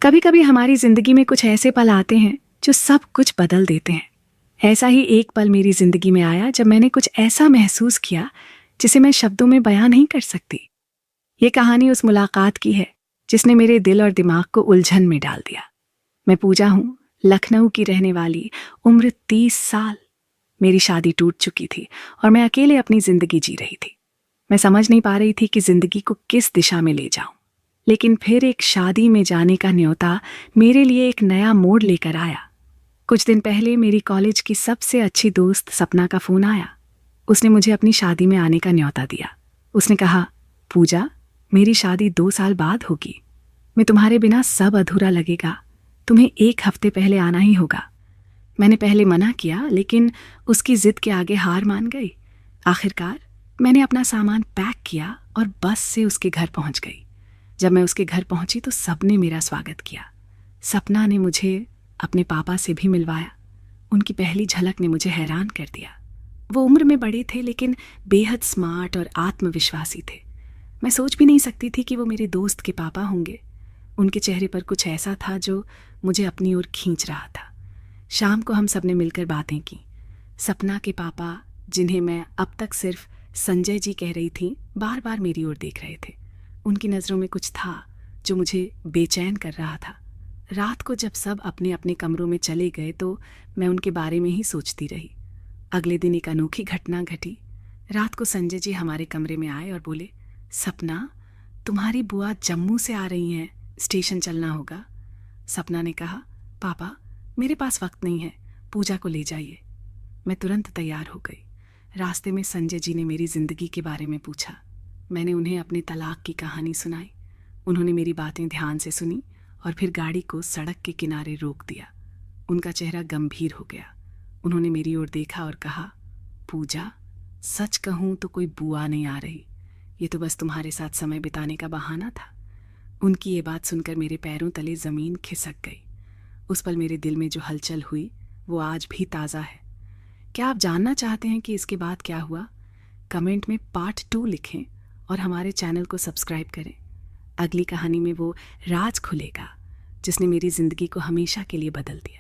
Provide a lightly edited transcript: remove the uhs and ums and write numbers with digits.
कभी कभी हमारी जिंदगी में कुछ ऐसे पल आते हैं जो सब कुछ बदल देते हैं। ऐसा ही एक पल मेरी जिंदगी में आया जब मैंने कुछ ऐसा महसूस किया जिसे मैं शब्दों में बयां नहीं कर सकती। ये कहानी उस मुलाकात की है जिसने मेरे दिल और दिमाग को उलझन में डाल दिया। मैं पूजा हूँ, लखनऊ की रहने वाली, उम्र 30 साल। मेरी शादी टूट चुकी थी और मैं अकेले अपनी जिंदगी जी रही थी। मैं समझ नहीं पा रही थी कि जिंदगी को किस दिशा में ले जाऊं। लेकिन फिर एक शादी में जाने का न्योता मेरे लिए एक नया मोड़ लेकर आया। कुछ दिन पहले मेरी कॉलेज की सबसे अच्छी दोस्त सपना का फोन आया। उसने मुझे अपनी शादी में आने का न्योता दिया। उसने कहा, पूजा, मेरी शादी 2 साल बाद होगी। मैं तुम्हारे बिना सब अधूरा लगेगा। तुम्हें 1 हफ्ते पहले आना ही होगा। मैंने पहले मना किया, लेकिन उसकी जिद के आगे हार मान गई। आखिरकार मैंने अपना सामान पैक किया और बस से उसके घर पहुंच गई। जब मैं उसके घर पहुंची तो सबने मेरा स्वागत किया। सपना ने मुझे अपने पापा से भी मिलवाया। उनकी पहली झलक ने मुझे हैरान कर दिया। वो उम्र में बड़े थे लेकिन बेहद स्मार्ट और आत्मविश्वासी थे। मैं सोच भी नहीं सकती थी कि वो मेरे दोस्त के पापा होंगे। उनके चेहरे पर कुछ ऐसा था जो मुझे अपनी ओर खींच रहा था। शाम को हम सबने मिलकर बातें की। सपना के पापा, जिन्हें मैं अब तक सिर्फ संजय जी कह रही थी, बार बार मेरी ओर देख रहे थे। उनकी नज़रों में कुछ था जो मुझे बेचैन कर रहा था। रात को जब सब अपने अपने कमरों में चले गए तो मैं उनके बारे में ही सोचती रही। अगले दिन एक अनोखी घटना घटी। रात को संजय जी हमारे कमरे में आए और बोले, सपना, तुम्हारी बुआ जम्मू से आ रही हैं, स्टेशन चलना होगा। सपना ने कहा, पापा, मेरे पास वक्त नहीं है, पूजा को ले जाइए। मैं तुरंत तैयार हो गई। रास्ते में संजय जी ने मेरी जिंदगी के बारे में पूछा। मैंने उन्हें अपनी तलाक की कहानी सुनाई। उन्होंने मेरी बातें ध्यान से सुनी और फिर गाड़ी को सड़क के किनारे रोक दिया। उनका चेहरा गंभीर हो गया। उन्होंने मेरी ओर देखा और कहा, पूजा, सच कहूँ तो कोई बुआ नहीं आ रही। ये तो बस तुम्हारे साथ समय बिताने का बहाना था। उनकी ये बात सुनकर मेरे पैरों तले ज़मीन खिसक गई। उस पल मेरे दिल में जो हलचल हुई वो आज भी ताज़ा है। क्या आप जानना चाहते हैं कि इसके बाद क्या हुआ? कमेंट में पार्ट 2 लिखें और हमारे चैनल को सब्सक्राइब करें। अगली कहानी में वो राज खुलेगा जिसने मेरी ज़िंदगी को हमेशा के लिए बदल दिया।